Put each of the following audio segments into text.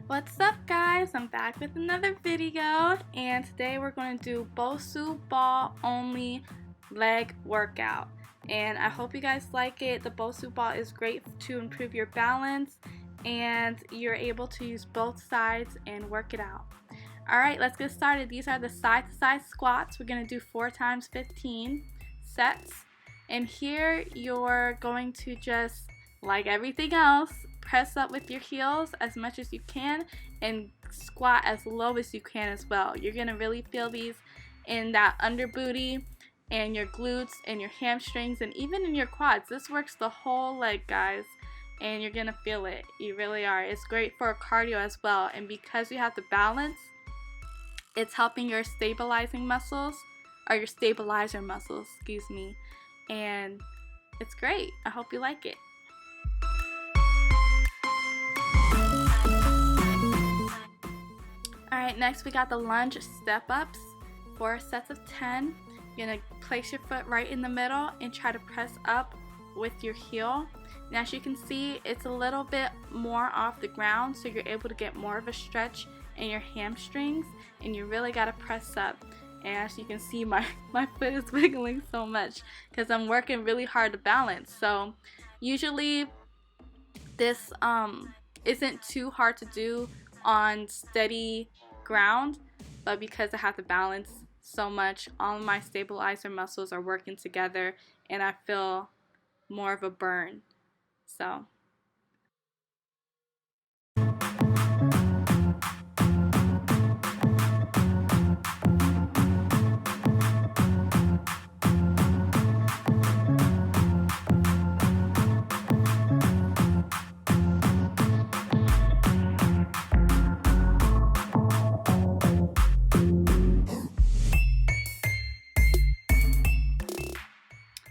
What's up guys, I'm back with another video and today we're going to do Bosu ball only leg workout and I hope you guys like it. The Bosu ball is great to improve your balance and you're able to use both sides and work it out. Alright, let's get started. These are the side to side squats. We're going to do 4 times 15 sets and here you're going to just, like everything else, press up with your heels as much as you can and squat as low as you can as well. You're going to really feel these in that under booty and your glutes and your hamstrings and even in your quads. This works the whole leg, guys, and you're going to feel it. You really are. It's great for cardio as well, and because you have the balance, it's helping your stabilizing muscles, or your stabilizer muscles, excuse me, and it's great. I hope you like it. Alright, next we got the lunge step-ups, 4 sets of 10. You're going to place your foot right in the middle and try to press up with your heel. And as you can see, it's a little bit more off the ground, so you're able to get more of a stretch in your hamstrings, and you really got to press up. And as you can see, my foot is wiggling so much because I'm working really hard to balance. So usually this isn't too hard to do on steady ground, but because I have to balance so much, all of my stabilizer muscles are working together and I feel more of a burn. So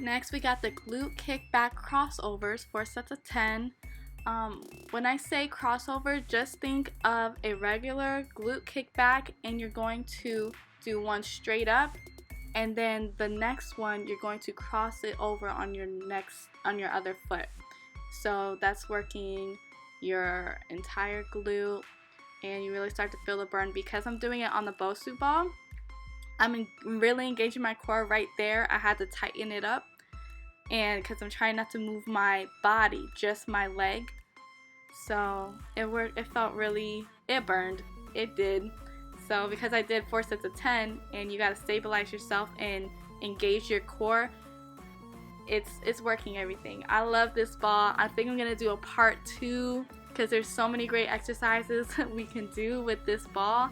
next we got the glute kickback crossovers, 4 sets of 10. When I say crossover, just think of a regular glute kickback and you're going to do one straight up, and then the next one you're going to cross it over on your other foot. So that's working your entire glute and you really start to feel the burn. Because I'm doing it on the Bosu ball, I'm really engaging my core right there. I had to tighten it up, and because I'm trying not to move my body, just my leg. So it worked. It felt really, it burned. It did. So because I did 4 sets of 10 and you got to stabilize yourself and engage your core, it's working everything. I love this ball. I think I'm going to do a part 2 because there's so many great exercises we can do with this ball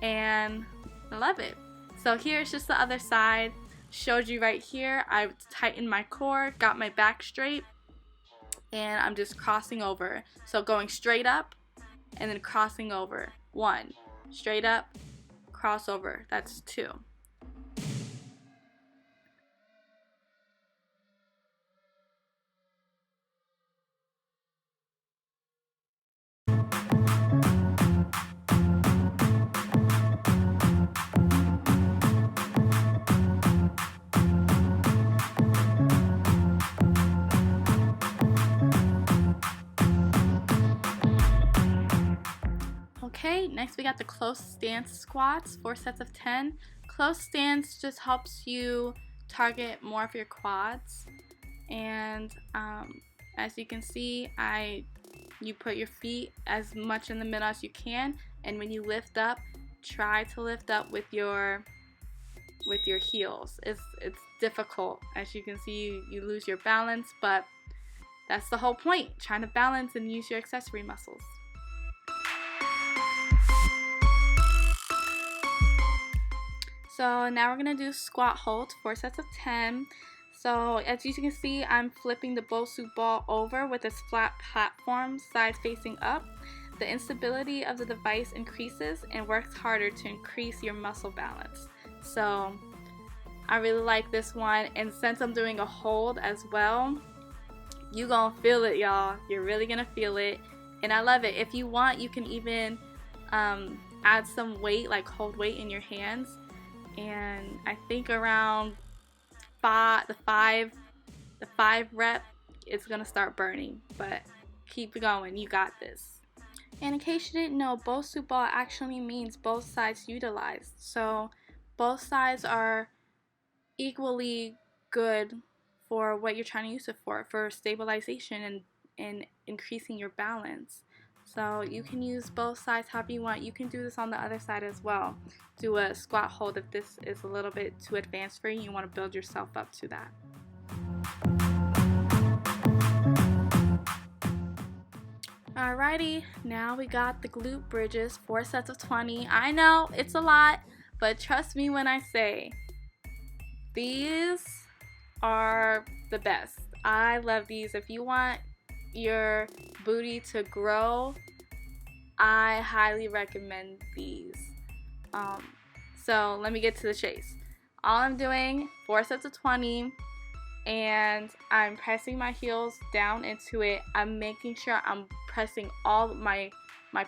and I love it. So here's just the other side. Showed you right here. I tightened my core, got my back straight, and I'm just crossing over. So going straight up and then crossing over. 1, straight up, cross over. That's 2. Okay, next we got the close stance squats, 4 sets of 10. Close stance just helps you target more of your quads, and as you can see, you put your feet as much in the middle as you can, and when you lift up, try to lift up with your heels. It's difficult. As you can see, you lose your balance, but that's the whole point, trying to balance and use your accessory muscles. So now we're going to do squat holds, 4 sets of 10. So as you can see, I'm flipping the Bosu ball over with its flat platform, side facing up. The instability of the device increases and works harder to increase your muscle balance. So I really like this one, and since I'm doing a hold as well, you're going to feel it, y'all. You're really going to feel it, and I love it. If you want, you can even add some weight, like hold weight in your hands. And I think around the five rep, it's gonna start burning, but keep going, you got this. And in case you didn't know, Bosu ball actually means both sides utilized. So both sides are equally good for what you're trying to use it for stabilization and increasing your balance. So you can use both sides however you want. You can do this on the other side as well. Do a squat hold if this is a little bit too advanced for you. You want to build yourself up to that. Alrighty, now we got the glute bridges, 4 sets of 20. I know it's a lot, but trust me when I say these are the best. I love these. If you want your booty to grow, I highly recommend these. So let me get to the chase. All I'm doing, 4 sets of 20, and I'm pressing my heels down into it. I'm making sure I'm pressing all my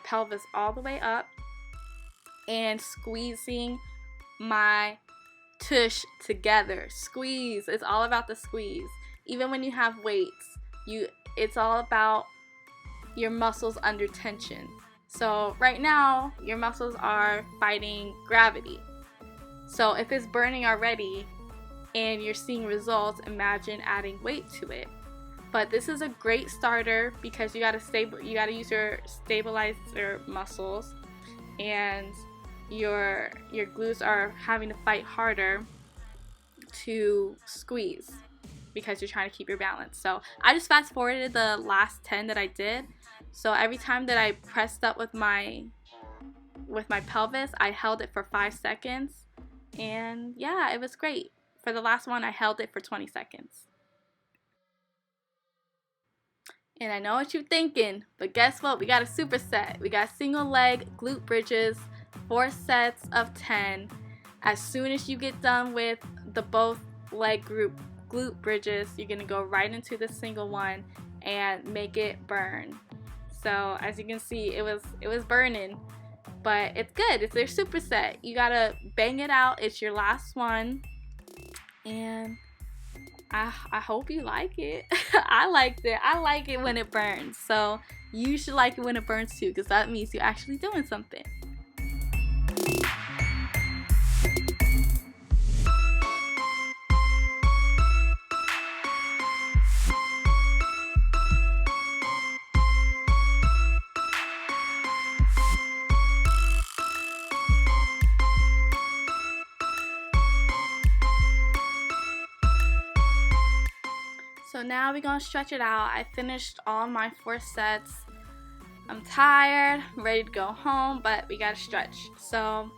pelvis all the way up and squeezing my tush together. Squeeze. It's all about the squeeze. Even when you have weights, it's all about your muscles under tension. So right now, your muscles are fighting gravity. So if it's burning already and you're seeing results, imagine adding weight to it. But this is a great starter because you gotta use your stabilizer muscles, and your glutes are having to fight harder to squeeze because you're trying to keep your balance. So I just fast forwarded the last 10 that I did. So every time that I pressed up with my pelvis, I held it for 5 seconds, and yeah, it was great. For the last one, I held it for 20 seconds. And I know what you're thinking, but guess what? We got a superset. We got single leg glute bridges, 4 sets of 10. As soon as you get done with the both leg glute bridges, you're gonna go right into the single one and make it burn. So as you can see, it was burning, but it's good. It's their superset. You gotta bang it out. It's your last one, and I hope you like it. I liked it. I like it when it burns. So you should like it when it burns too, because that means you're actually doing something. So now we're gonna stretch it out. I finished all my 4 sets. I'm tired, I'm ready to go home, but we gotta stretch. So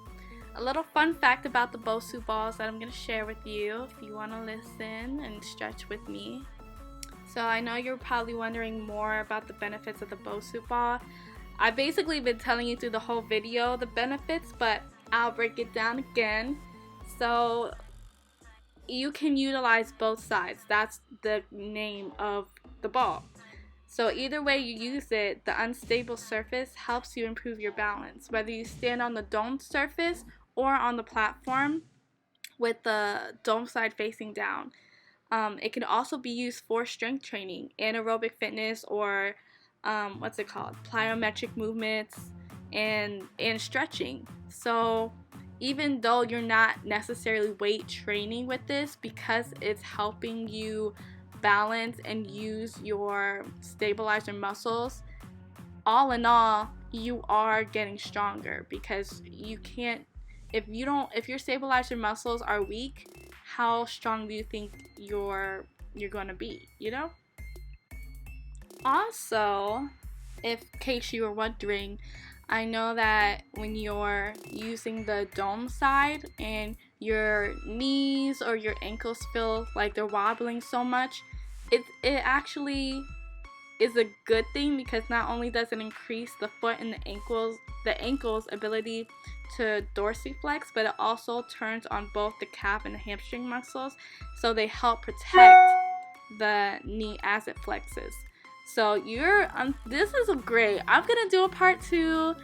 a little fun fact about the Bosu balls that I'm gonna share with you if you wanna listen and stretch with me. So I know you're probably wondering more about the benefits of the Bosu ball. I've basically been telling you through the whole video the benefits, but I'll break it down again. So you can utilize both sides. That's the name of the ball. So either way you use it, the unstable surface helps you improve your balance. Whether you stand on the domed surface or on the platform with the dome side facing down. It can also be used for strength training, anaerobic fitness, or plyometric movements and stretching. So even though you're not necessarily weight training with this, because it's helping you balance and use your stabilizer muscles, all in all, you are getting stronger, because you can't, if your stabilizer muscles are weak, how strong do you think you're going to be, you know? Also, in case you were wondering, I know that when you're using the dome side and your knees or your ankles feel like they're wobbling so much, it actually is a good thing, because not only does it increase the foot and the ankle's ability to dorsiflex, but it also turns on both the calf and the hamstring muscles, so they help protect the knee as it flexes. So this is great. I'm gonna do a part 2.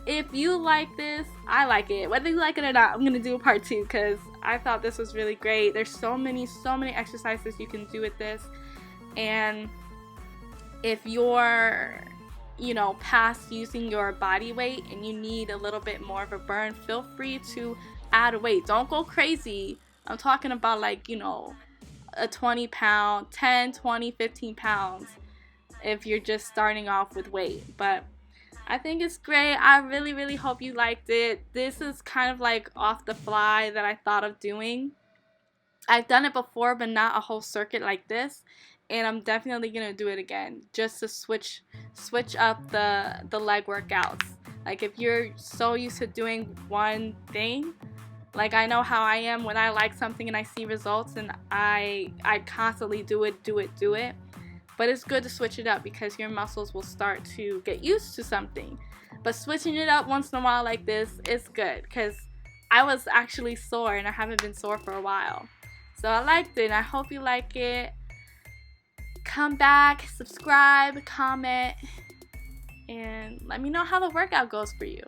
If you like this, I like it. Whether you like it or not, I'm gonna do a part 2 because I thought this was really great. There's so many exercises you can do with this, and if you're you know, past using your body weight and you need a little bit more of a burn, feel free to add weight. Don't go crazy. I'm talking about like, you know, a 20 pound, 10, 20, 15 pounds if you're just starting off with weight. But I think it's great. I really, really hope you liked it. This is kind of like off the fly that I thought of doing. I've done it before, but not a whole circuit like this, and I'm definitely gonna do it again just to switch up the leg workouts. Like if you're so used to doing one thing, like I know how I am when I like something and I see results, and I constantly do it. But it's good to switch it up because your muscles will start to get used to something. But switching it up once in a while like this is good because I was actually sore and I haven't been sore for a while. So I liked it and I hope you like it. Come back, subscribe, comment, and let me know how the workout goes for you.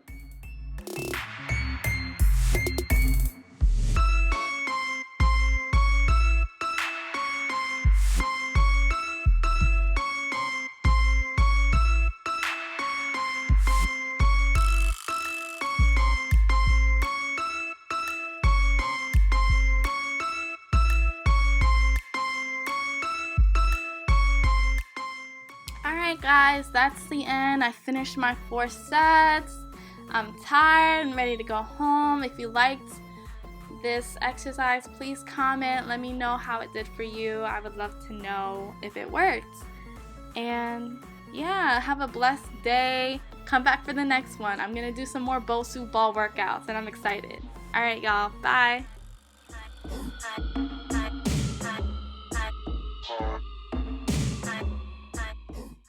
Alright guys, that's the end. I finished my 4 sets. I'm tired and ready to go home. If you liked this exercise, please comment. Let me know how it did for you. I would love to know if it worked. And yeah, have a blessed day. Come back for the next one. I'm going to do some more Bosu ball workouts and I'm excited. Alright y'all, bye.